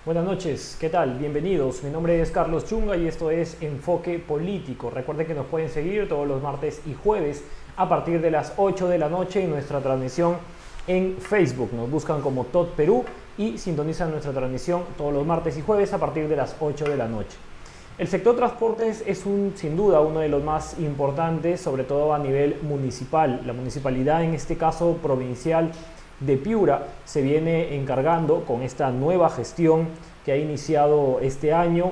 Buenas noches, ¿qué tal? Bienvenidos. Mi nombre es Carlos Chunga y esto es Enfoque Político. Recuerden que nos pueden seguir todos los martes y jueves a partir de las 8 de la noche en nuestra transmisión en Facebook. Nos buscan como TOT Perú y sintonizan nuestra transmisión todos los martes y jueves a partir de las 8 de la noche. El sector transportes es sin duda uno de los más importantes, sobre todo a nivel municipal. La municipalidad, en este caso provincial de Piura, se viene encargando con esta nueva gestión que ha iniciado este año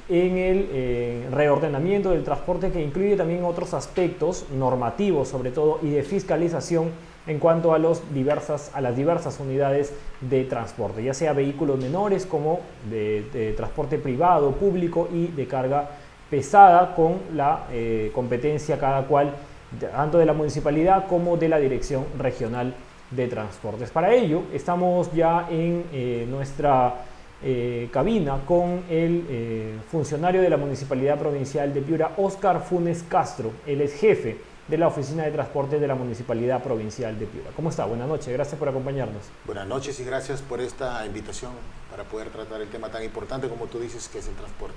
en el reordenamiento del transporte, que incluye también otros aspectos normativos sobre todo y de fiscalización en cuanto a las diversas unidades de transporte, ya sea vehículos menores como de transporte privado, público y de carga pesada, con la competencia cada cual, tanto de la municipalidad como de la Dirección Regional de Transportes. Para ello estamos ya en nuestra cabina con el funcionario de la Municipalidad Provincial de Piura, Óscar Funes Castro. Él es jefe de la Oficina de Transporte de la Municipalidad Provincial de Piura. ¿Cómo está? Buenas noches, gracias por acompañarnos. Buenas noches y gracias por esta invitación para poder tratar el tema tan importante como tú dices, que es el transporte.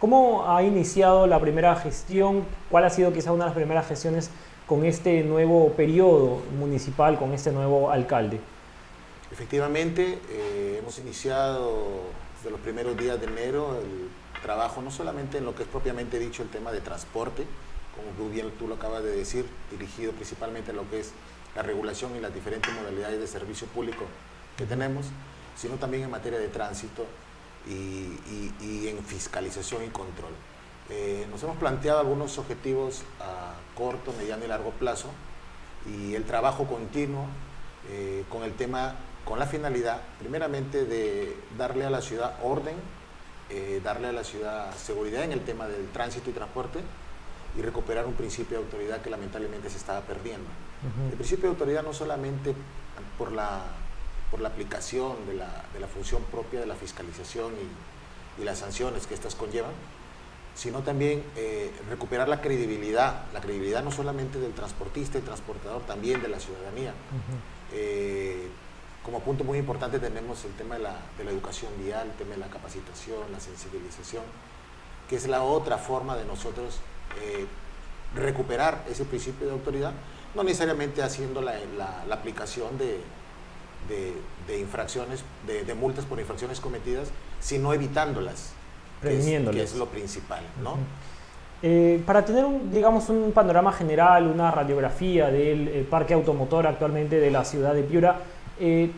¿Cómo ha iniciado la primera gestión? ¿Cuál ha sido quizá una de las primeras gestiones con este nuevo periodo municipal, con este nuevo alcalde? Efectivamente, hemos iniciado desde los primeros días de enero el trabajo, no solamente en lo que es propiamente dicho el tema de transporte, como bien tú lo acabas de decir, dirigido principalmente a lo que es la regulación y las diferentes modalidades de servicio público que tenemos, sino también en materia de tránsito y en fiscalización y control. Nos hemos planteado algunos objetivos a corto, mediano y largo plazo, y el trabajo continuo con el tema, con la finalidad primeramente de darle a la ciudad orden, darle a la ciudad seguridad en el tema del tránsito y transporte, y recuperar un principio de autoridad que lamentablemente se estaba perdiendo. El principio de autoridad no solamente por la aplicación de la función propia de la fiscalización y las sanciones que estas conllevan, sino también recuperar la credibilidad no solamente del transportista y transportador, también de la ciudadanía. Como punto muy importante tenemos el tema de la educación vial, el tema de la capacitación, la sensibilización, que es la otra forma de nosotros recuperar ese principio de autoridad, no necesariamente haciendo la aplicación de infracciones, de multas por infracciones cometidas, sino evitándolas, que es lo principal, ¿no? Para tener un panorama general, una radiografía del parque automotor actualmente de la ciudad de Piura,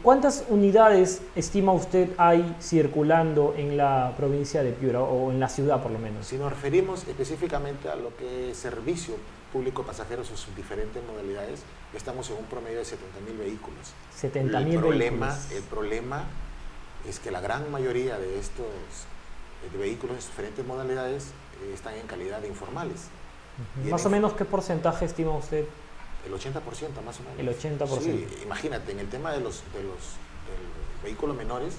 ¿cuántas unidades estima usted hay circulando en la provincia de Piura o en la ciudad por lo menos? Si nos referimos específicamente a lo que es servicio público pasajeros o sus diferentes modalidades, estamos en un promedio de 70.000 vehículos. 70.000 vehículos. El problema es que la gran mayoría de estos vehículos de diferentes modalidades están en calidad de informales. Más o menos, ¿qué porcentaje estima usted? El 80% más o menos. El 80%. Sí, imagínate, en el tema del vehículos menores,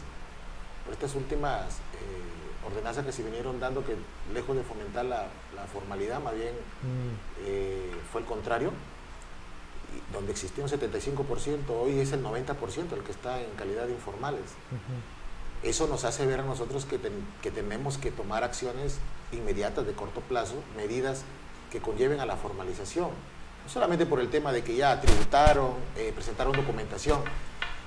por estas últimas ordenanzas que se vinieron dando, que lejos de fomentar la formalidad, más bien fue el contrario, y donde existía un 75%, hoy es el 90% el que está en calidad de informales. Eso nos hace ver a nosotros que tenemos que tomar acciones inmediatas de corto plazo, medidas que conlleven a la formalización. No solamente por el tema de que ya tributaron, presentaron documentación,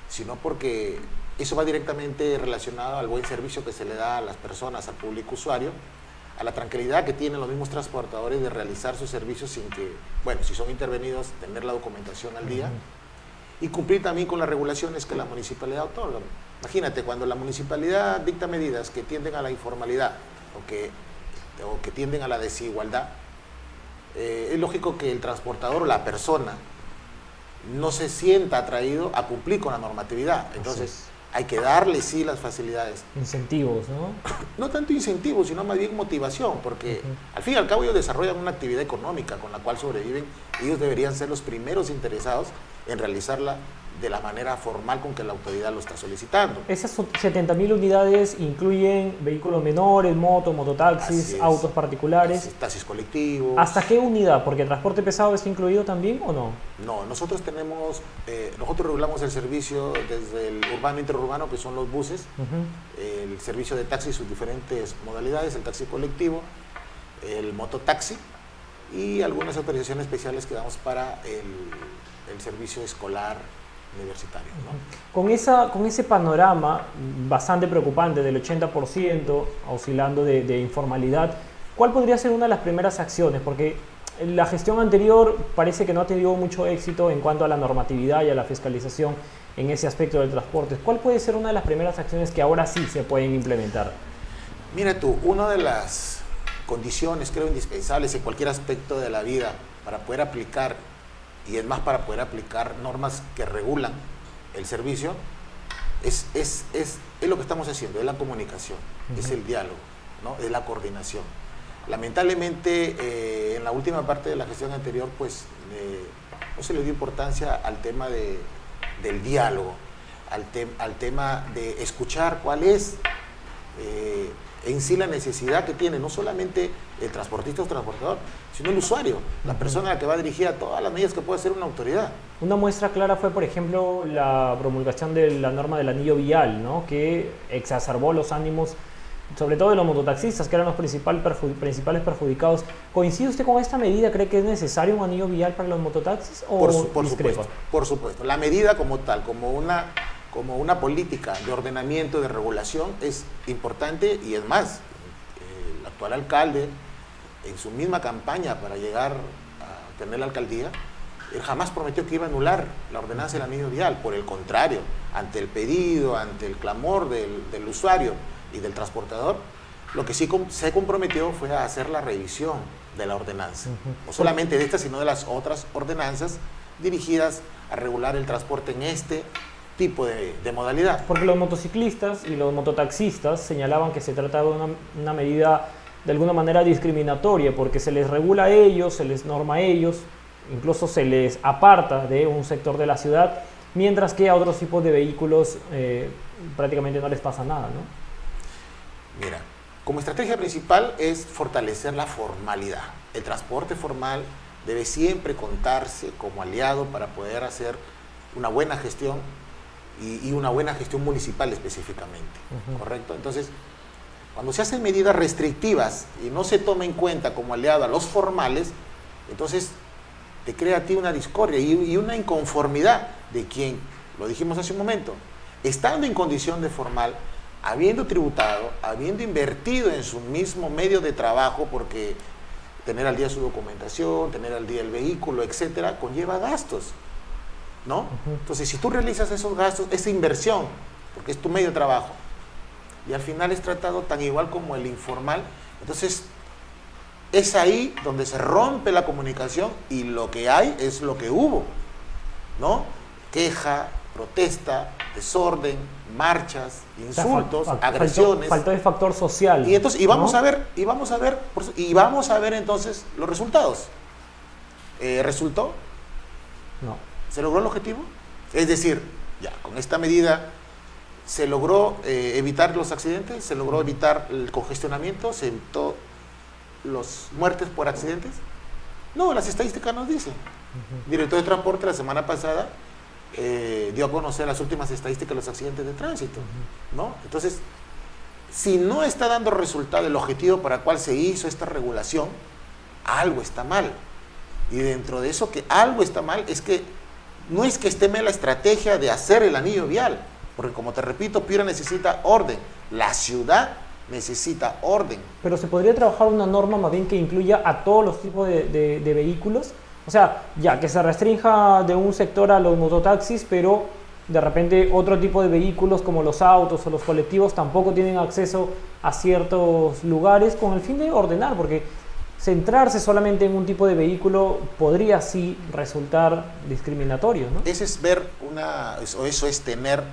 sino porque eso va directamente relacionado al buen servicio que se le da a las personas, al público usuario, a la tranquilidad que tienen los mismos transportadores de realizar sus servicios sin que, bueno, si son intervenidos, tener la documentación al día y cumplir también con las regulaciones que la municipalidad otorga. Imagínate, cuando la municipalidad dicta medidas que tienden a la informalidad o que tienden a la desigualdad, es lógico que el transportador o la persona no se sienta atraído a cumplir con la normatividad. Entonces, hay que darle sí las facilidades. Incentivos, ¿no? No tanto incentivos, sino más bien motivación, porque al fin y al cabo ellos desarrollan una actividad económica con la cual sobreviven. Ellos deberían ser los primeros interesados en realizar de la manera formal con que la autoridad lo está solicitando. Esas 70.000 unidades incluyen vehículos menores, mototaxis, autos particulares. Taxis colectivos. ¿Hasta qué unidad? Porque el transporte pesado está incluido también o no. No, nosotros regulamos el servicio desde el urbano e interurbano, que son los buses, el servicio de taxi, sus diferentes modalidades, el taxi colectivo, el mototaxi y algunas autorizaciones especiales que damos para el servicio escolar universitario, ¿no? Con ese panorama bastante preocupante del 80% oscilando de informalidad, ¿cuál podría ser una de las primeras acciones? Porque la gestión anterior parece que no ha tenido mucho éxito en cuanto a la normatividad y a la fiscalización en ese aspecto del transporte. ¿Cuál puede ser una de las primeras acciones que ahora sí se pueden implementar? Mira tú, una de las condiciones, creo, indispensables en cualquier aspecto de la vida para poder aplicar, y es más para poder aplicar normas que regulan el servicio, es lo que estamos haciendo, es la comunicación, es el diálogo, ¿no? Es la coordinación. Lamentablemente, en la última parte de la gestión anterior, pues no se le dio importancia al tema del diálogo, al tema de escuchar cuál es en sí la necesidad que tiene no solamente el transportista o transportador, sino el usuario, la persona a la que va dirigida todas las medidas que puede hacer una autoridad. Una muestra clara fue, por ejemplo, la promulgación de la norma del anillo vial, ¿no? Que exacerbó los ánimos, sobre todo de los mototaxistas, que eran los principales perjudicados. ¿Coincide usted con esta medida? ¿Cree que es necesario un anillo vial para los mototaxis o discrepa? Por supuesto. La medida como tal, como una política de ordenamiento, de regulación, es importante, y es más, el actual alcalde, en su misma campaña para llegar a tener la alcaldía, él jamás prometió que iba a anular la ordenanza del anillo vial. Por el contrario, ante el pedido, ante el clamor del usuario y del transportador, lo que sí se comprometió fue a hacer la revisión de la ordenanza. No solamente de esta, sino de las otras ordenanzas dirigidas a regular el transporte en este tipo de modalidad. Porque los motociclistas y los mototaxistas señalaban que se trataba de una medida de alguna manera discriminatoria, porque se les regula a ellos, se les norma a ellos, incluso se les aparta de un sector de la ciudad, mientras que a otros tipos de vehículos prácticamente no les pasa nada, ¿no? Mira, como estrategia principal es fortalecer la formalidad. El transporte formal debe siempre contarse como aliado para poder hacer una buena gestión y una buena gestión municipal específicamente, ¿correcto? Entonces, cuando se hacen medidas restrictivas y no se toma en cuenta como aliado a los formales, entonces te crea a ti una discordia y una inconformidad de quien, lo dijimos hace un momento, estando en condición de formal, habiendo tributado, habiendo invertido en su mismo medio de trabajo, porque tener al día su documentación, tener al día el vehículo, etcétera, conlleva gastos, ¿no? Entonces, si tú realizas esos gastos, esa inversión, porque es tu medio de trabajo, y al final es tratado tan igual como el informal, entonces es ahí donde se rompe la comunicación y lo que hay es lo que hubo, ¿no? Queja, protesta, desorden, marchas, insultos, agresiones. Faltó el factor social. Y entonces, vamos a ver entonces los resultados. ¿Resultó? No. ¿Se logró el objetivo? Es decir, ya con esta medida se logró evitar los accidentes, se logró evitar el congestionamiento, se evitó las muertes por accidentes. No, las estadísticas nos dicen. El director de transporte la semana pasada dio a conocer las últimas estadísticas de los accidentes de tránsito, ¿no? Entonces, si no está dando resultado el objetivo para el cual se hizo esta regulación, algo está mal. Y dentro de eso que algo está mal es que no es que esté mal la estrategia de hacer el anillo vial, porque como te repito, Piura necesita orden, la ciudad necesita orden. Pero se podría trabajar una norma más bien que incluya a todos los tipos de vehículos. O sea, ya que se restrinja de un sector a los mototaxis, pero de repente otro tipo de vehículos como los autos o los colectivos tampoco tienen acceso a ciertos lugares, con el fin de ordenar, porque centrarse solamente en un tipo de vehículo podría sí resultar discriminatorio, ¿no? Ese es ver eso es tener,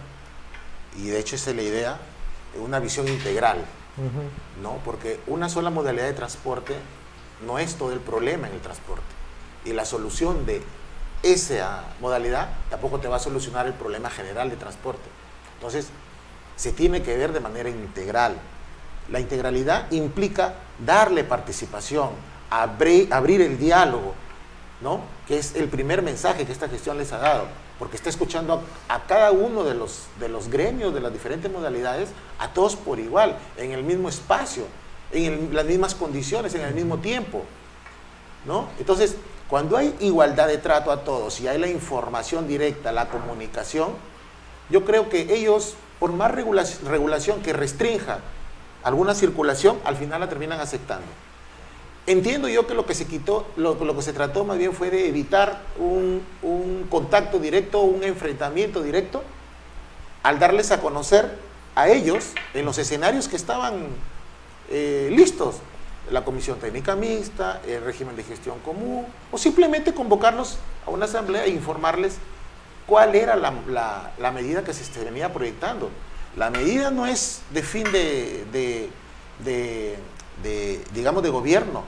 y de hecho esa es la idea, una visión integral, ¿no? Porque una sola modalidad de transporte no es todo el problema en el transporte. Y la solución de esa modalidad, tampoco te va a solucionar el problema general de transporte. Entonces, se tiene que ver de manera integral. La integralidad implica darle participación, abrir el diálogo, ¿no? Que es el primer mensaje que esta gestión les ha dado, porque está escuchando a cada uno de los gremios, de las diferentes modalidades, a todos por igual, en el mismo espacio, en las mismas condiciones, en el mismo tiempo, ¿no? Entonces, cuando hay igualdad de trato a todos y hay la información directa, la comunicación, yo creo que ellos, por más regulación que restrinja alguna circulación, al final la terminan aceptando. Entiendo yo que lo que se quitó, lo que se trató más bien fue de evitar un contacto directo, un enfrentamiento directo, al darles a conocer a ellos en los escenarios que estaban listos, la comisión técnica mixta, el régimen de gestión común, o simplemente convocarlos a una asamblea e informarles cuál era la medida que se venía proyectando. La medida no es de fin digamos, de gobierno.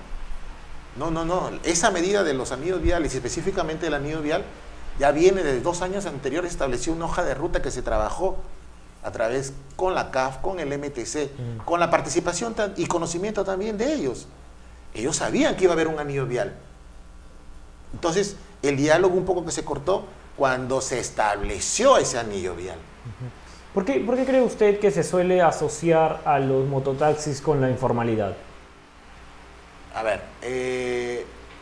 No. Esa medida de los anillos viales, y específicamente el anillo vial, ya viene de 2 años anteriores, estableció una hoja de ruta que se trabajó a través con la CAF, con el MTC, con la participación y conocimiento también de ellos. Ellos sabían que iba a haber un anillo vial. Entonces, el diálogo un poco que se cortó cuando se estableció ese anillo vial. ¿Por qué cree usted que se suele asociar a los mototaxis con la informalidad? A ver,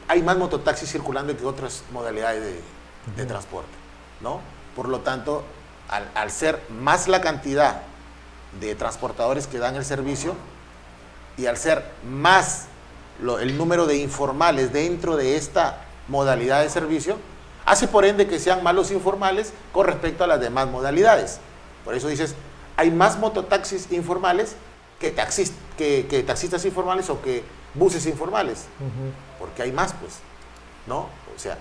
hay más mototaxis circulando que otras modalidades de transporte, ¿no? Por lo tanto, al ser más la cantidad de transportadores que dan el servicio y al ser más el número de informales dentro de esta modalidad de servicio, hace por ende que sean más los informales con respecto a las demás modalidades. Por eso dices, hay más mototaxis informales que taxistas informales o que buses informales, porque hay más, pues, ¿no? O sea,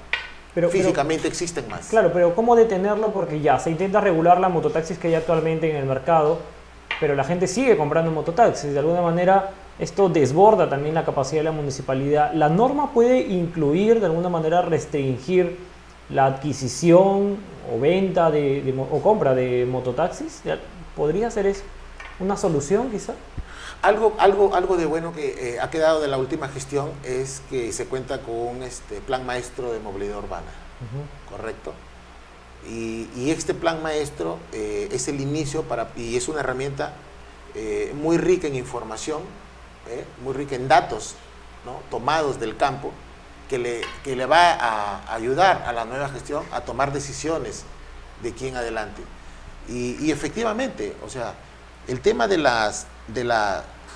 físicamente existen más. Claro, pero ¿cómo detenerlo? Porque ya se intenta regular la mototaxis que hay actualmente en el mercado, pero la gente sigue comprando mototaxis. De alguna manera, esto desborda también la capacidad de la municipalidad. ¿La norma puede incluir, de alguna manera, restringir la adquisición o venta o compra de mototaxis? ¿Podría ser eso una solución, quizá? Algo de bueno que ha quedado de la última gestión es que se cuenta con un plan maestro de movilidad urbana, ¿correcto? Y este plan maestro es el inicio y es una herramienta muy rica en información, muy rica en datos, ¿no? Tomados del campo, que le va a ayudar a la nueva gestión a tomar decisiones de aquí en adelante. Y efectivamente, o sea, el tema de las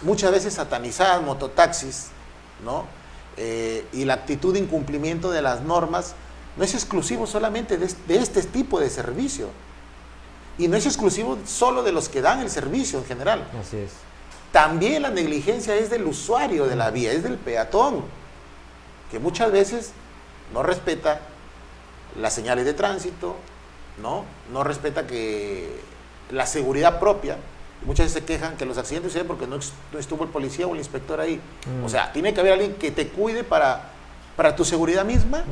muchas veces satanizadas mototaxis, ¿no? Y la actitud de incumplimiento de las normas no es exclusivo solamente de este tipo de servicio, y no es exclusivo solo de los que dan el servicio en general. Así es. También la negligencia es del usuario de la vía, es del peatón, que muchas veces no respeta las señales de tránsito, no respeta la seguridad propia. Muchas veces se quejan que los accidentes suceden porque no estuvo el policía o el inspector ahí. O sea, tiene que haber alguien que te cuide para tu seguridad misma.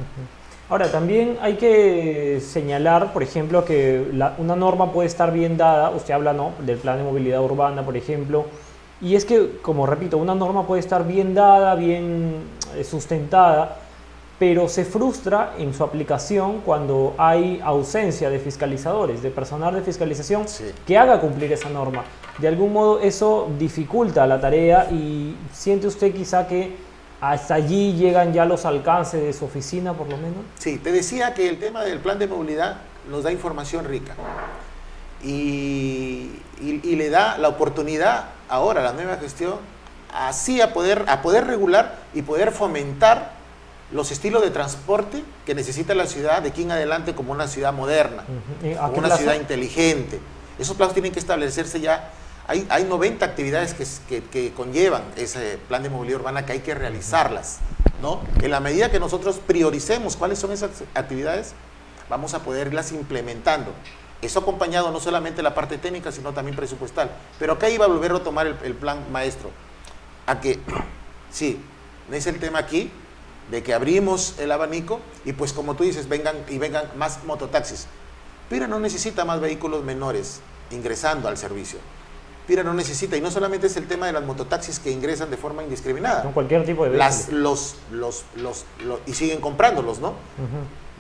Ahora, también hay que señalar, por ejemplo, que una norma puede estar bien dada. Usted habla, ¿no?, del plan de movilidad urbana, por ejemplo. Y es que, como repito, una norma puede estar bien dada, bien sustentada, pero se frustra en su aplicación cuando hay ausencia de fiscalizadores, de personal de fiscalización que haga cumplir esa norma. De algún modo eso dificulta la tarea, y ¿siente usted quizá que hasta allí llegan ya los alcances de su oficina, por lo menos? Sí, te decía que el tema del plan de movilidad nos da información rica y le da la oportunidad ahora a la nueva gestión así a poder regular y poder fomentar los estilos de transporte que necesita la ciudad de aquí en adelante como una ciudad moderna, como una ciudad inteligente. Esos plazos tienen que establecerse ya. Hay 90 actividades que conllevan ese plan de movilidad urbana que hay que realizarlas, ¿no? En la medida que nosotros prioricemos cuáles son esas actividades, vamos a poder irlas implementando. Eso acompañado no solamente de la parte técnica, sino también presupuestal. Pero acá iba a volver a tomar el plan maestro. A que, sí, no es el tema aquí, de que abrimos el abanico y pues como tú dices, vengan más mototaxis. Piura no necesita más vehículos menores ingresando al servicio. Piura no necesita, y no solamente es el tema de las mototaxis que ingresan de forma indiscriminada. Con cualquier tipo de vehículos. Y siguen comprándolos, ¿no?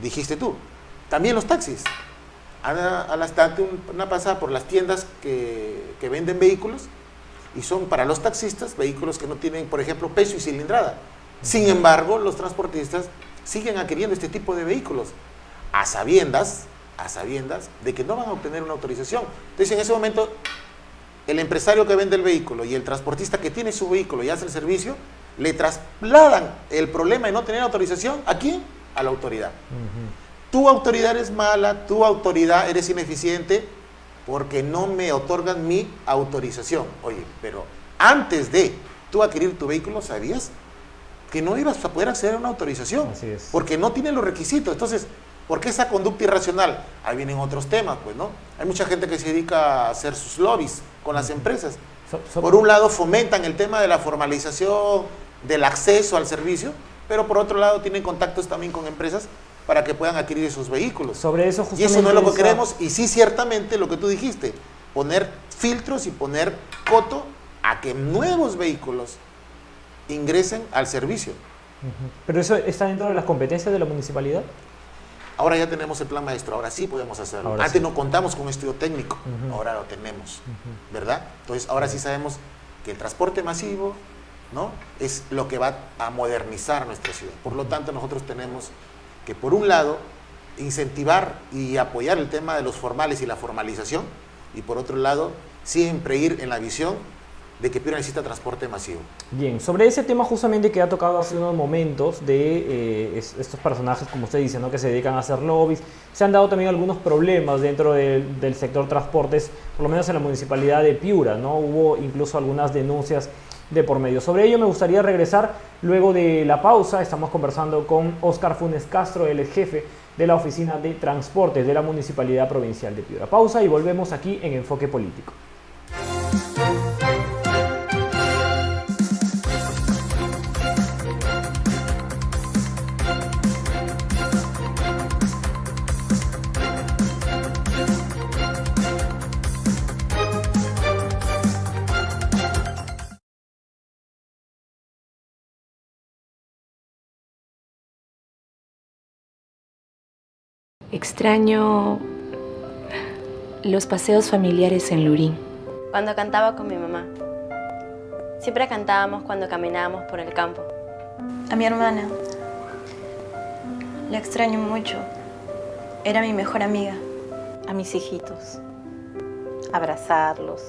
Dijiste tú. También los taxis. Date una pasada por las tiendas que venden vehículos y son para los taxistas vehículos que no tienen, por ejemplo, peso y cilindrada. Sin embargo, los transportistas siguen adquiriendo este tipo de vehículos a sabiendas de que no van a obtener una autorización. Entonces, en ese momento, el empresario que vende el vehículo y el transportista que tiene su vehículo y hace el servicio, le trasladan el problema de no tener autorización, ¿a quién? A la autoridad. Tu autoridad eres mala, tu autoridad eres ineficiente porque no me otorgan mi autorización. Oye, pero antes de tú adquirir tu vehículo, ¿sabías que no ibas a poder acceder a una autorización? Así es. Porque no tiene los requisitos. Entonces, ¿por qué esa conducta irracional? Ahí vienen otros temas, pues, ¿no? Hay mucha gente que se dedica a hacer sus lobbies con las empresas. Por un lado, fomentan el tema de la formalización, del acceso al servicio, pero por otro lado, tienen contactos también con empresas para que puedan adquirir esos vehículos. Sobre eso justamente. Y eso no es lo que queremos, y sí, ciertamente, lo que tú dijiste, poner filtros y poner coto a que nuevos vehículos ingresen al servicio. ¿Pero eso está dentro de las competencias de la municipalidad? Ahora ya tenemos el plan maestro, ahora sí podemos hacerlo. Ahora Antes sí. no contamos con estudio técnico, ahora lo tenemos, ¿verdad? Entonces ahora sí sabemos que el transporte masivo, ¿no?, es lo que va a modernizar nuestra ciudad. Por lo tanto, nosotros tenemos que, por un lado, incentivar y apoyar el tema de los formales y la formalización, y por otro lado, siempre ir en la visión de que Piura necesita transporte masivo. Bien, sobre ese tema justamente que ha tocado hace unos momentos de estos personajes, como usted dice, ¿no?, que se dedican a hacer lobbies, se han dado también algunos problemas dentro del sector transportes, por lo menos en la municipalidad de Piura, ¿no? Hubo incluso algunas denuncias de por medio. Sobre ello me gustaría regresar luego de la pausa. Estamos conversando con Óscar Funes Castro, el jefe de la Oficina de Transportes de la Municipalidad Provincial de Piura. Pausa y volvemos aquí en Enfoque Político. Extraño los paseos familiares en Lurín. Cuando cantaba con mi mamá. Siempre cantábamos cuando caminábamos por el campo. A mi hermana. La extraño mucho. Era mi mejor amiga. A mis hijitos. Abrazarlos,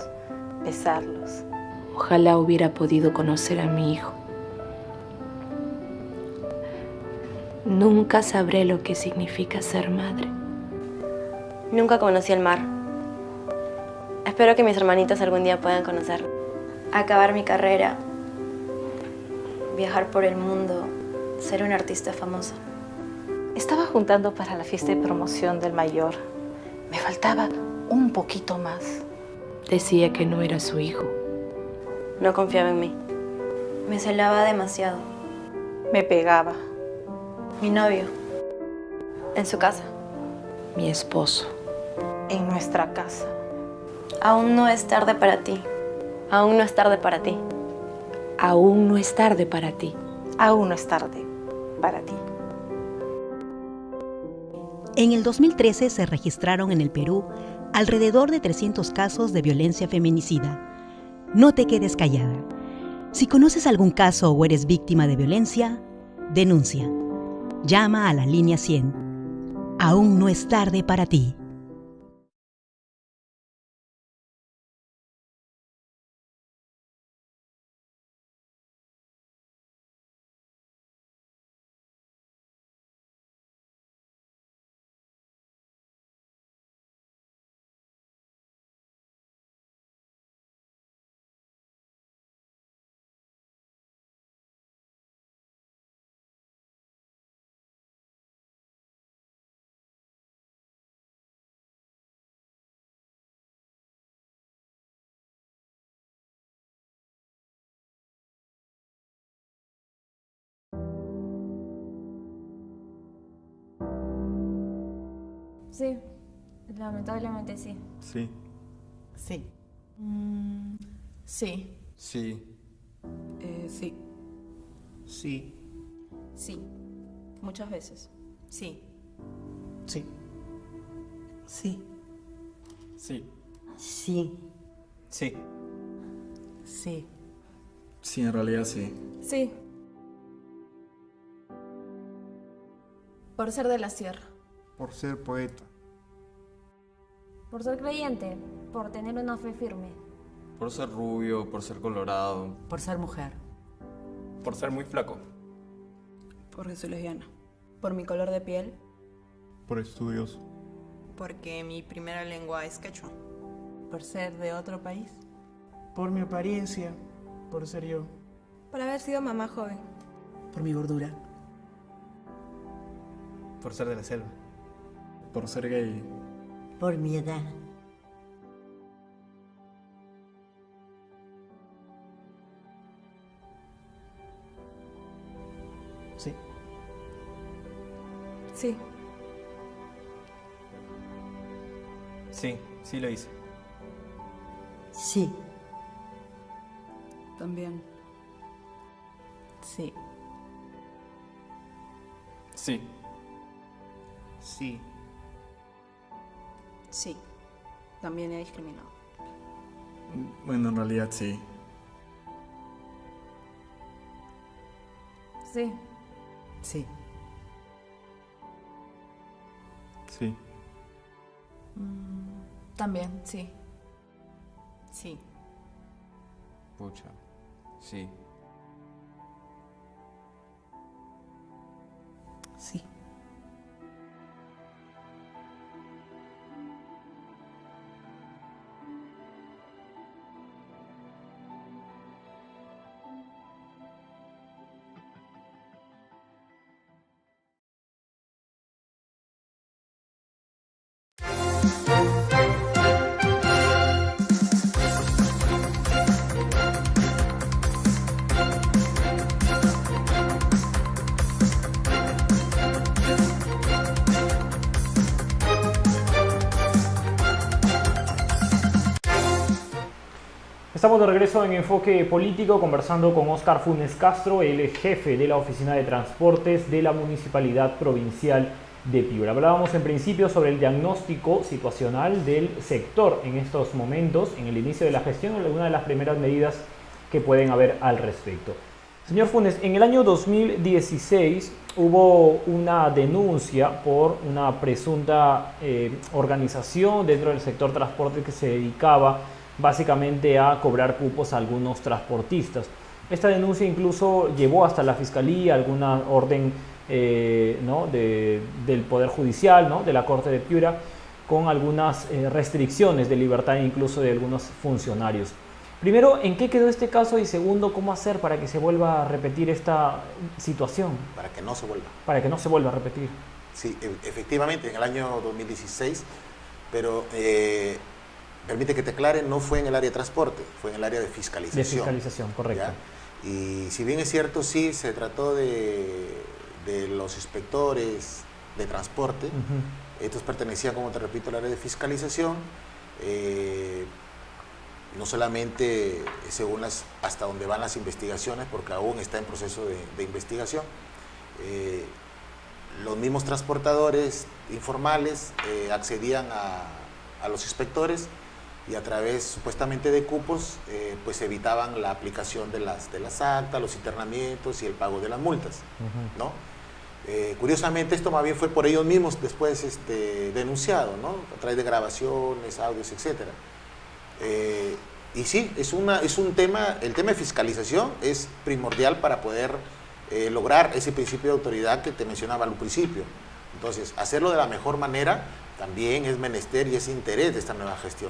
besarlos. Ojalá hubiera podido conocer a mi hijo. Nunca sabré lo que significa ser madre. Nunca conocí el mar. Espero que mis hermanitos algún día puedan conocerlo. Acabar mi carrera. Viajar por el mundo. Ser una artista famosa. Estaba juntando para la fiesta de promoción del mayor. Me faltaba un poquito más. Decía que no era su hijo. No confiaba en mí. Me celaba demasiado. Me pegaba. Mi novio. En su casa. Mi esposo. En nuestra casa. Aún no es tarde para ti. Aún no es tarde para ti. Aún no es tarde para ti. Aún no es tarde para ti. En el 2013 se registraron en el Perú alrededor de 300 casos de violencia feminicida. No te quedes callada. Si conoces algún caso o eres víctima de violencia, denuncia. Llama a la línea 100. Aún no es tarde para ti. Sí, lamentablemente sí. Sí. Sí. Sí. Sí. Sí. Sí. Sí. Muchas veces. Sí. Sí. Sí. Sí. Sí. Sí. Sí. Sí, en realidad sí. Sí. Por ser de la sierra. Por ser poeta. Por ser creyente, por tener una fe firme. Por ser rubio, por ser colorado. Por ser mujer. Por ser muy flaco. Porque soy lesbiana. Por mi color de piel. Por estudios. Porque mi primera lengua es quechua. Por ser de otro país. Por mi apariencia. Por ser yo. Por haber sido mamá joven. Por mi gordura. Por ser de la selva. Por ser gay. Por mi edad. Sí. Sí. Sí, sí lo hice. Sí. También. Sí. Sí. Sí. Sí. También he discriminado. Bueno, en realidad sí. Sí. Sí. Sí. También, sí. Sí. Pucha. Sí. Sí. Estamos de regreso en Enfoque Político conversando con Óscar Funes Castro, el jefe de la Oficina de Transportes de la Municipalidad Provincial de Piura. Hablábamos en principio sobre el diagnóstico situacional del sector en estos momentos, en el inicio de la gestión, algunas de las primeras medidas que pueden haber al respecto. Señor Funes, en el año 2016 hubo una denuncia por una presunta organización dentro del sector transporte que se dedicaba básicamente a cobrar cupos a algunos transportistas. Esta denuncia incluso llevó hasta la Fiscalía, alguna orden ¿no? del Poder Judicial, ¿no? de la Corte de Piura, con algunas restricciones de libertad incluso de algunos funcionarios. Primero, ¿en qué quedó este caso? Y segundo, ¿cómo hacer para que se vuelva a repetir esta situación? Para que no se vuelva. Para que no se vuelva a repetir. Sí, efectivamente, en el año 2016, pero permite que te aclare, no fue en el área de transporte, fue en el área de fiscalización. De fiscalización, correcto. ¿Ya? Y si bien es cierto, sí, se trató de los inspectores de transporte. Estos pertenecían, como te repito, al área de fiscalización. No solamente según hasta donde van las investigaciones, porque aún está en proceso de investigación. Los mismos transportadores informales accedían a los inspectores y a través supuestamente de cupos pues evitaban la aplicación de las actas, los internamientos y el pago de las multas, ¿no? Curiosamente esto más bien fue por ellos mismos después denunciado, ¿no? A través de grabaciones, audios, etcétera. Y sí, es un tema, el tema de fiscalización es primordial para poder lograr ese principio de autoridad que te mencionaba al principio. Entonces, hacerlo de la mejor manera también es menester y es interés de esta nueva gestión.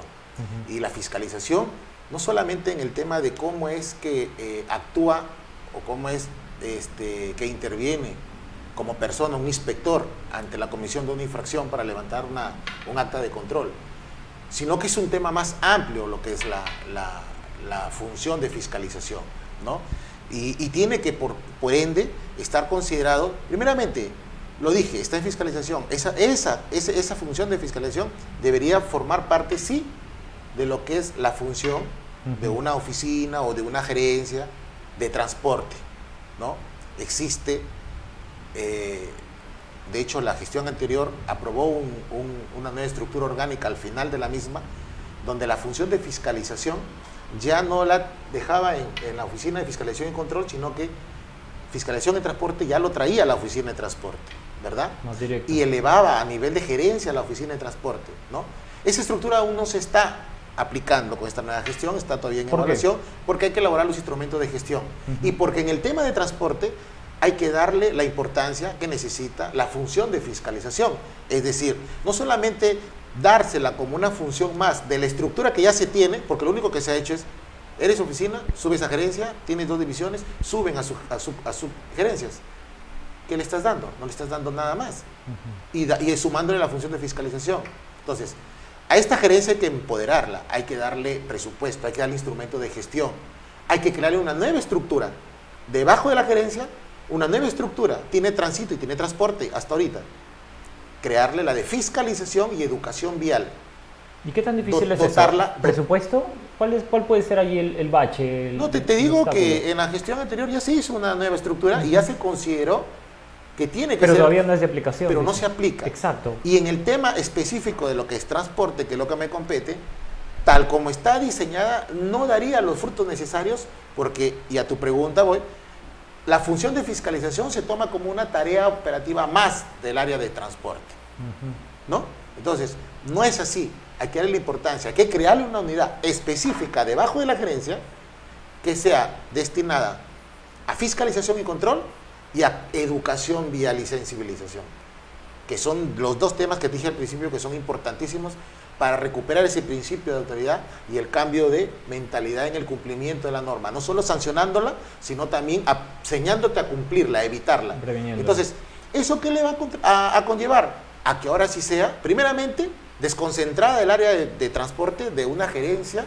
Y la fiscalización, no solamente en el tema de cómo es que actúa o cómo es que interviene como persona un inspector ante la comisión de una infracción para levantar un acta de control, sino que es un tema más amplio lo que es la función de fiscalización, ¿no? Y tiene que, por ende, estar considerado, primeramente, lo dije, está en fiscalización. Esa función de fiscalización debería formar parte, sí, de lo que es la función de una oficina o de una gerencia de transporte, ¿no? Existe, de hecho, la gestión anterior aprobó una nueva estructura orgánica al final de la misma, donde la función de fiscalización ya no la dejaba en la oficina de fiscalización y control, sino que fiscalización de transporte ya lo traía a la oficina de transporte, ¿verdad? Más directo. Y elevaba a nivel de gerencia a la oficina de transporte, ¿no? Esa estructura aún no se está aplicando con esta nueva gestión, está todavía en evaluación, porque hay que elaborar los instrumentos de gestión. Y porque en el tema de transporte hay que darle la importancia que necesita la función de fiscalización. Es decir, no solamente dársela como una función más de la estructura que ya se tiene, porque lo único que se ha hecho es, eres oficina, subes a gerencia, tienes 2 divisiones, suben a sus gerencias. ¿Qué le estás dando? No le estás dando nada más. Y sumándole la función de fiscalización. Entonces, a esta gerencia hay que empoderarla, hay que darle presupuesto, hay que darle instrumento de gestión, hay que crearle una nueva estructura. Debajo de la gerencia, una nueva estructura, tiene tránsito y tiene transporte hasta ahorita. Crearle la de fiscalización y educación vial. ¿Y qué tan difícil es eso? ¿Presupuesto? ¿Cuál puede ser ahí el bache? No, te digo que en la gestión anterior ya se hizo una nueva estructura y ya se consideró que tiene que pero ser... Pero todavía no es de aplicación. Pero no se aplica. Exacto. Y en el tema específico de lo que es transporte, que es lo que me compete, tal como está diseñada, no daría los frutos necesarios porque, y a tu pregunta voy, la función de fiscalización se toma como una tarea operativa más del área de transporte, ¿no? Entonces, no es así. Hay que darle la importancia, hay que crearle una unidad específica debajo de la gerencia que sea destinada a fiscalización y control y a educación vial y sensibilización, que son los 2 temas que te dije al principio que son importantísimos para recuperar ese principio de autoridad y el cambio de mentalidad en el cumplimiento de la norma, no solo sancionándola, sino también enseñándote a cumplirla, a evitarla. Entonces, ¿eso qué le va a conllevar? A que ahora sí sea, primeramente, desconcentrada del área de transporte de una gerencia,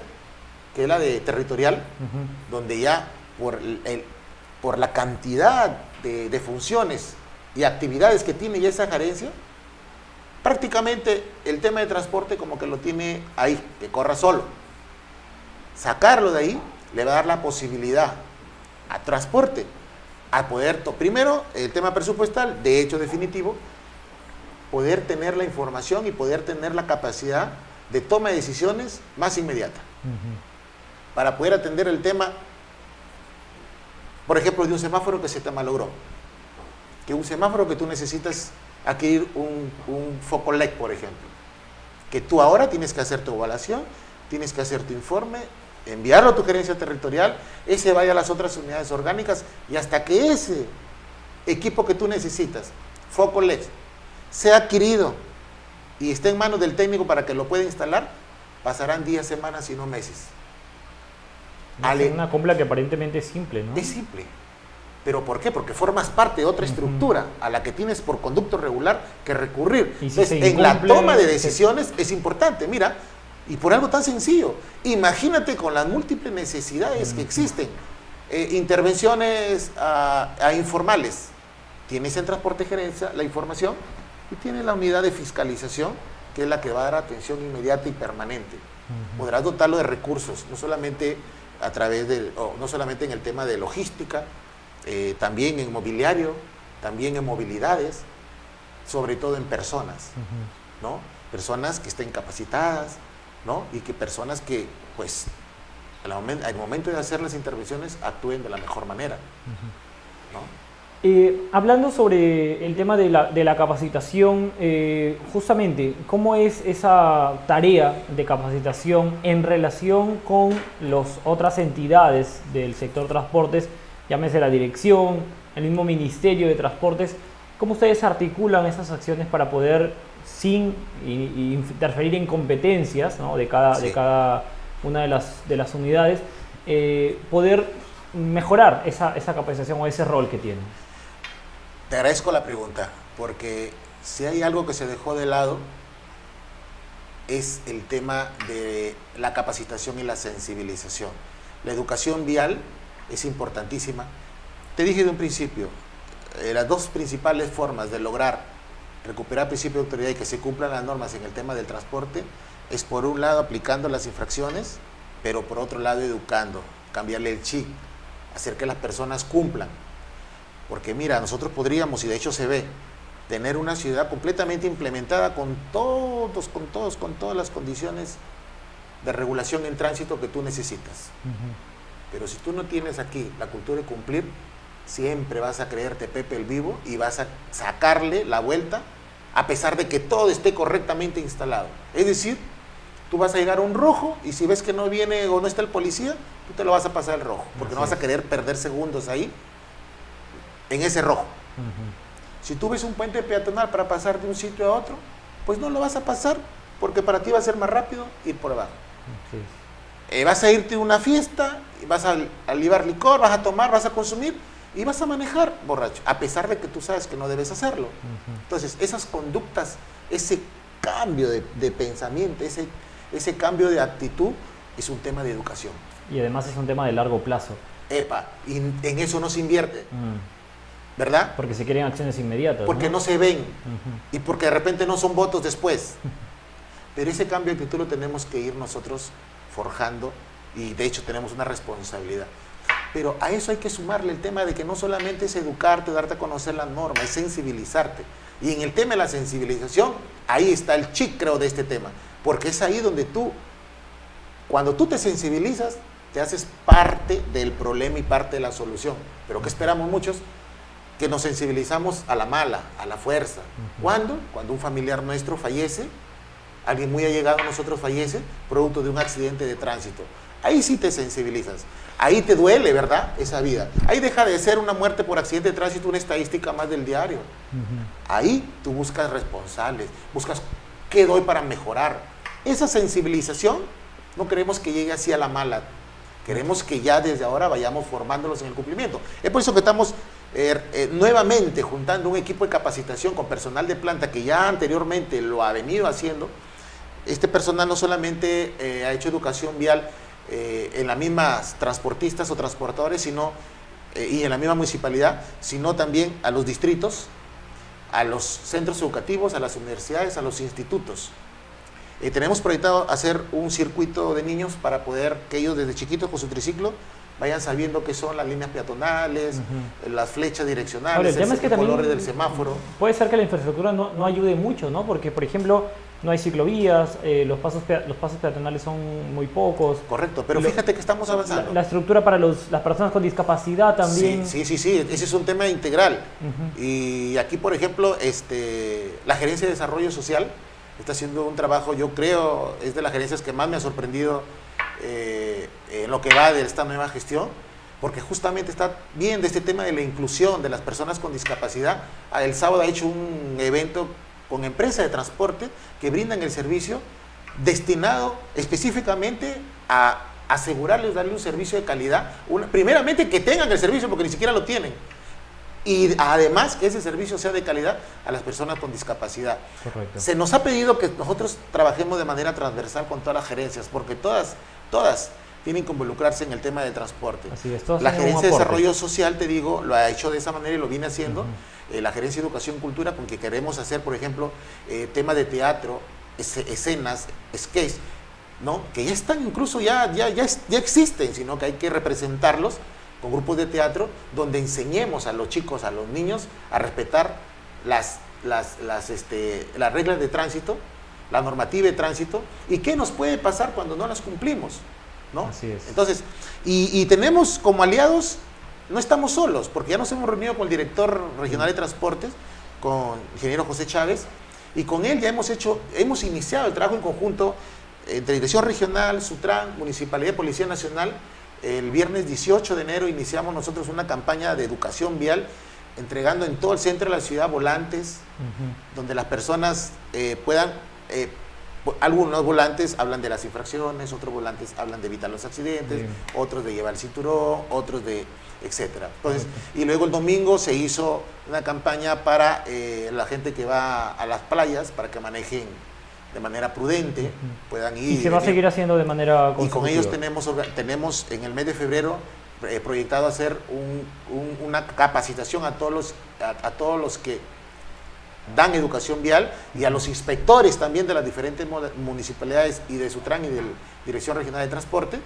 que es la de territorial, donde ya por la cantidad de funciones y actividades que tiene ya esa gerencia, prácticamente el tema de transporte como que lo tiene ahí, que corra solo. Sacarlo de ahí le va a dar la posibilidad a transporte a poder, primero, el tema presupuestal, de hecho definitivo, poder tener la información y poder tener la capacidad de toma de decisiones más inmediata. Para poder atender el tema, por ejemplo, de un semáforo que se te malogró. Que un semáforo que tú necesitas adquirir un foco LED, por ejemplo. Que tú ahora tienes que hacer tu evaluación, tienes que hacer tu informe, enviarlo a tu gerencia territorial, ese vaya a las otras unidades orgánicas y hasta que ese equipo que tú necesitas, foco LED, sea adquirido y esté en manos del técnico para que lo pueda instalar, pasarán días, semanas y no meses. Es una compra que aparentemente es simple, ¿no? Es simple. ¿Pero por qué? Porque formas parte de otra estructura a la que tienes por conducto regular que recurrir. Entonces, en la toma de decisiones es importante, mira, y por algo tan sencillo. Imagínate con las múltiples necesidades que existen, intervenciones informales. Tienes en transporte gerencia la información y tienes la unidad de fiscalización, que es la que va a dar atención inmediata y permanente. Podrás dotarlo de recursos, no solamente a través no solamente en el tema de logística, también en mobiliario, también en movilidades, sobre todo en personas, ¿no? Personas que estén capacitadas, ¿no? Y que personas que, pues, al momento de hacer las intervenciones actúen de la mejor manera, ¿no? Hablando sobre el tema de la capacitación, justamente, ¿cómo es esa tarea de capacitación en relación con las otras entidades del sector transportes, llámese la dirección, el mismo Ministerio de Transportes? ¿Cómo ustedes articulan esas acciones para poder, sin interferir en competencias, ¿no?, de cada una de las unidades, poder mejorar esa capacitación o ese rol que tienen? Te agradezco la pregunta, porque si hay algo que se dejó de lado es el tema de la capacitación y la sensibilización. La educación vial es importantísima. Te dije de un principio, las dos principales formas de lograr recuperar el principio de autoridad y que se cumplan las normas en el tema del transporte es, por un lado, aplicando las infracciones, pero por otro lado educando, cambiarle el chip, hacer que las personas cumplan. Porque mira, nosotros podríamos, y de hecho se ve, tener una ciudad completamente implementada con todas las condiciones de regulación en tránsito que tú necesitas. Pero si tú no tienes aquí la cultura de cumplir, siempre vas a creerte Pepe el Vivo y vas a sacarle la vuelta a pesar de que todo esté correctamente instalado. Es decir, tú vas a llegar a un rojo y si ves que no viene o no está el policía, tú te lo vas a pasar el rojo, porque no vas a querer perder segundos ahí en ese rojo. Si tú ves un puente peatonal para pasar de un sitio a otro, pues no lo vas a pasar, porque para ti va a ser más rápido ir por abajo. Vas a irte a una fiesta, vas a llevar licor, vas a tomar, vas a consumir y vas a manejar borracho, a pesar de que tú sabes que no debes hacerlo. Entonces, esas conductas, ese cambio de pensamiento, ese cambio de actitud, es un tema de educación. Y además es un tema de largo plazo. Y en eso no se invierte. ¿Verdad? Porque se quieren acciones inmediatas. Porque no se ven. Y porque de repente no son votos después. Pero ese cambio de actitud lo tenemos que ir nosotros forjando, y de hecho tenemos una responsabilidad. Pero a eso hay que sumarle el tema de que no solamente es educarte, darte a conocer las normas, es sensibilizarte. Y en el tema de la sensibilización, ahí está el chip, creo, de este tema. Porque es ahí donde cuando tú te sensibilizas, te haces parte del problema y parte de la solución. Pero ¿qué esperamos muchos? Que nos sensibilizamos a la mala, a la fuerza. ¿Cuándo? Cuando un familiar nuestro fallece, alguien muy allegado a nosotros fallece, producto de un accidente de tránsito. Ahí sí te sensibilizas. Ahí te duele, ¿verdad? Esa vida. Ahí deja de ser una muerte por accidente de tránsito una estadística más del diario. Ahí tú buscas responsables, buscas qué doy para mejorar. Esa sensibilización no queremos que llegue así a la mala. Queremos que ya desde ahora vayamos formándolos en el cumplimiento. Es por eso que estamos nuevamente juntando un equipo de capacitación con personal de planta que ya anteriormente lo ha venido haciendo. Este personal no solamente ha hecho educación vial en las mismas transportistas o transportadores, y en la misma municipalidad, sino también a los distritos, a los centros educativos, a las universidades, a los institutos. Tenemos proyectado hacer un circuito de niños para poder que ellos desde chiquitos con su triciclo vayan sabiendo qué son las líneas peatonales, las flechas direccionales, ahora, el tema es que también color del semáforo. Puede ser que la infraestructura no ayude mucho, ¿no? Porque, por ejemplo, no hay ciclovías, los pasos peatonales son muy pocos. Correcto, pero fíjate que estamos avanzando. La estructura para las personas con discapacidad también. Sí, ese es un tema integral. Y aquí, por ejemplo, la Gerencia de Desarrollo Social está haciendo un trabajo, yo creo, es de las gerencias que más me ha sorprendido en lo que va de esta nueva gestión, porque justamente está viendo este tema de la inclusión de las personas con discapacidad. El sábado ha hecho un evento con empresas de transporte que brindan el servicio destinado específicamente a asegurarles, darle un servicio de calidad, primeramente que tengan el servicio porque ni siquiera lo tienen, y además que ese servicio sea de calidad a las personas con discapacidad. Correcto. Se nos ha pedido que nosotros trabajemos de manera transversal con todas las gerencias, porque todas tienen que involucrarse en el tema del transporte. Así es, la Gerencia de Desarrollo Social, te digo, lo ha hecho de esa manera y lo viene haciendo. La Gerencia de Educación y Cultura, con que queremos hacer, por ejemplo, tema de teatro, escenas, sketch, ¿no? Que ya están, incluso ya existen, sino que hay que representarlos con grupos de teatro donde enseñemos a los chicos, a los niños, a respetar las reglas de tránsito, la normativa de tránsito, y qué nos puede pasar cuando no las cumplimos, ¿no? Así es. Entonces, y tenemos como aliados, no estamos solos, porque ya nos hemos reunido con el director regional de transportes, con el ingeniero José Chávez, y con él ya hemos iniciado el trabajo en conjunto entre Dirección Regional, Sutran, Municipalidad de Policía Nacional. El viernes 18 de enero iniciamos nosotros una campaña de educación vial, entregando en todo el centro de la ciudad volantes, donde las personas puedan, algunos volantes hablan de las infracciones, otros volantes hablan de evitar los accidentes, otros de llevar el cinturón, otros de etcétera. Entonces, y luego el domingo se hizo una campaña para la gente que va a las playas, para que manejen de manera prudente, puedan ir. Y se va a seguir haciendo de manera consecutiva. Y con ellos tenemos en el mes de febrero proyectado hacer una capacitación a todos los que dan educación vial y a los inspectores también de las diferentes municipalidades y de Sutran y de la Dirección Regional de Transporte,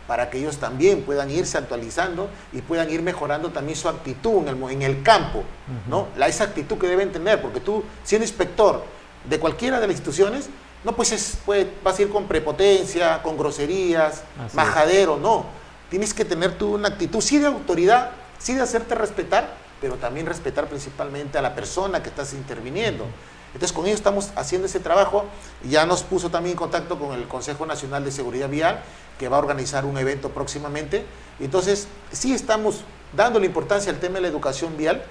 para que ellos también puedan irse actualizando y puedan ir mejorando también su actitud en el campo, ¿no? Esa actitud que deben tener, porque tú, siendo inspector de cualquiera de las instituciones, no pues vas a ir con prepotencia, con groserías, majadero, no. Tienes que tener tú una actitud, sí de autoridad, sí de hacerte respetar, pero también respetar principalmente a la persona que estás interviniendo. Entonces con ellos estamos haciendo ese trabajo. Ya nos puso también en contacto con el Consejo Nacional de Seguridad Vial, que va a organizar un evento próximamente. Entonces sí estamos dando la importancia al tema de la educación vial,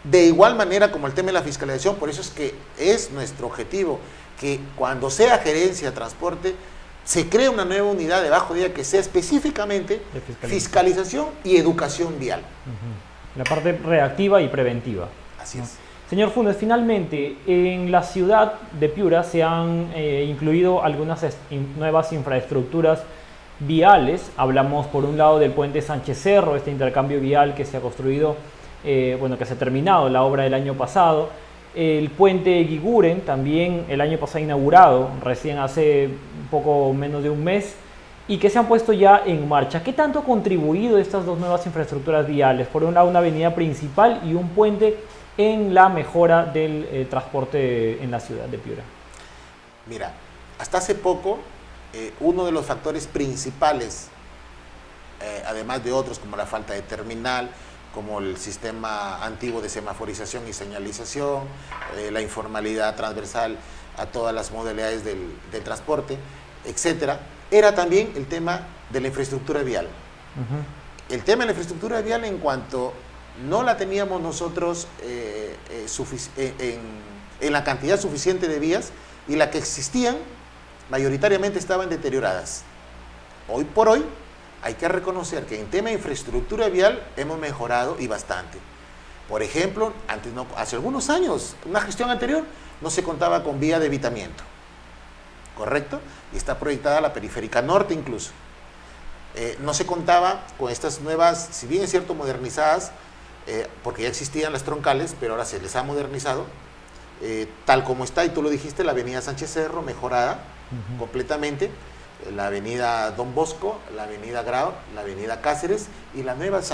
de igual manera como el tema de la fiscalización. Por eso es que es nuestro objetivo que cuando sea gerencia de transporte se cree una nueva unidad debajo de ella que sea específicamente fiscalización y educación vial. La parte reactiva y preventiva. Así es. Señor Funes, finalmente, en la ciudad de Piura se han incluido algunas nuevas infraestructuras viales. Hablamos por un lado del puente Sánchez Cerro, este intercambio vial que se ha construido, que se ha terminado la obra del año pasado. El puente Guiguren, también el año pasado inaugurado, recién hace un poco menos de un mes, y que se han puesto ya en marcha. ¿Qué tanto ha contribuido estas dos nuevas infraestructuras viales? Por un lado, una avenida principal y un puente en la mejora del transporte en la ciudad de Piura. Mira, hasta hace poco, uno de los factores principales, además de otros como la falta de terminal, como el sistema antiguo de semaforización y señalización, la informalidad transversal a todas las modalidades del transporte, etcétera, era también el tema de la infraestructura vial. El tema de la infraestructura vial, en cuanto no la teníamos nosotros en la cantidad suficiente de vías, y las que existían mayoritariamente estaban deterioradas. Hoy por hoy hay que reconocer que en tema de infraestructura vial hemos mejorado y bastante. Por ejemplo, hace algunos años, una gestión anterior, no se contaba con vía de evitamiento, ¿correcto? Y está proyectada la periférica norte incluso. No se contaba con estas nuevas, si bien es cierto modernizadas, porque ya existían las troncales, pero ahora se les ha modernizado, tal como está, y tú lo dijiste, la avenida Sánchez Cerro, mejorada completamente, la avenida Don Bosco, la avenida Grau, la avenida Cáceres, y las nuevas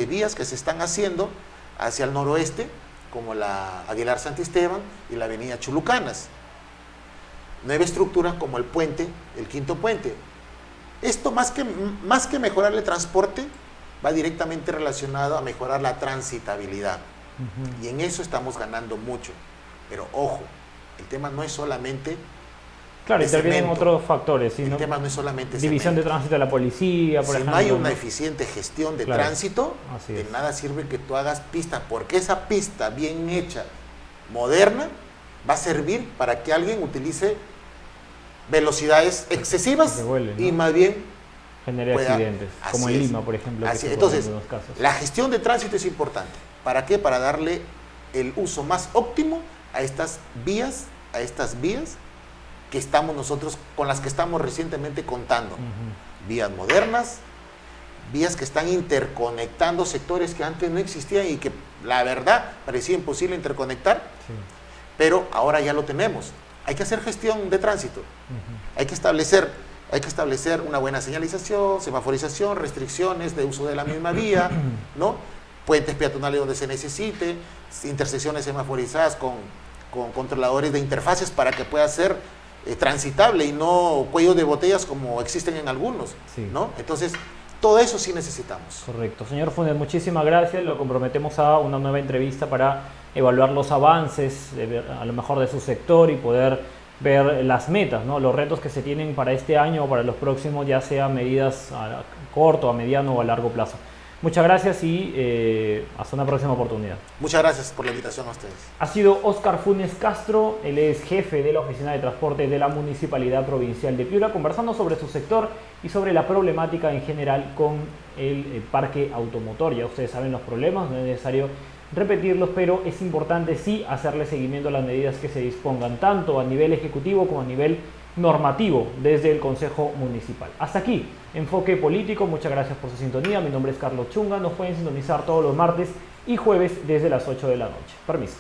vías que se están haciendo hacia el noroeste, como la Aguilar Santisteban y la avenida Chulucanas. Nueva estructura como el puente, el quinto puente. Esto más que mejorar el transporte, va directamente relacionado a mejorar la transitabilidad. Y en eso estamos ganando mucho. Pero ojo, el tema no es solamente... Claro, intervienen otros factores. El tema no es solamente división de tránsito de la policía, por ejemplo. Si no hay una eficiente gestión de tránsito, de nada sirve que tú hagas pista, porque esa pista bien hecha, moderna, va a servir para que alguien utilice velocidades excesivas y más bien genere accidentes, como en Lima, por ejemplo. Entonces, la gestión de tránsito es importante. ¿Para qué? Para darle el uso más óptimo a estas vías que estamos nosotros, con las que estamos recientemente contando. Vías modernas, vías que están interconectando sectores que antes no existían y que la verdad parecía imposible interconectar, pero ahora ya lo tenemos. Hay que hacer gestión de tránsito, hay que establecer una buena señalización, semaforización, restricciones de uso de la misma vía, ¿no? Puentes peatonales donde se necesite, intersecciones semaforizadas con controladores de interfaces para que pueda ser transitable y no cuellos de botellas como existen en algunos, ¿no? Entonces, todo eso sí necesitamos. Correcto. Señor Funes, muchísimas gracias. Lo comprometemos a una nueva entrevista para evaluar los avances, a lo mejor de su sector, y poder ver las metas, ¿no? Los retos que se tienen para este año o para los próximos, ya sea medidas a corto, a mediano o a largo plazo. Muchas gracias y hasta una próxima oportunidad. Muchas gracias por la invitación a ustedes. Ha sido Óscar Funes Castro, él es jefe de la Oficina de Transporte de la Municipalidad Provincial de Piura, conversando sobre su sector y sobre la problemática en general con el parque automotor. Ya ustedes saben los problemas, no es necesario repetirlos, pero es importante sí hacerle seguimiento a las medidas que se dispongan, tanto a nivel ejecutivo como a nivel normativo desde el Consejo Municipal. Hasta aquí, Enfoque Político. Muchas gracias por su sintonía. Mi nombre es Carlos Chunga. Nos pueden sintonizar todos los martes y jueves desde las 8 de la noche. Permiso.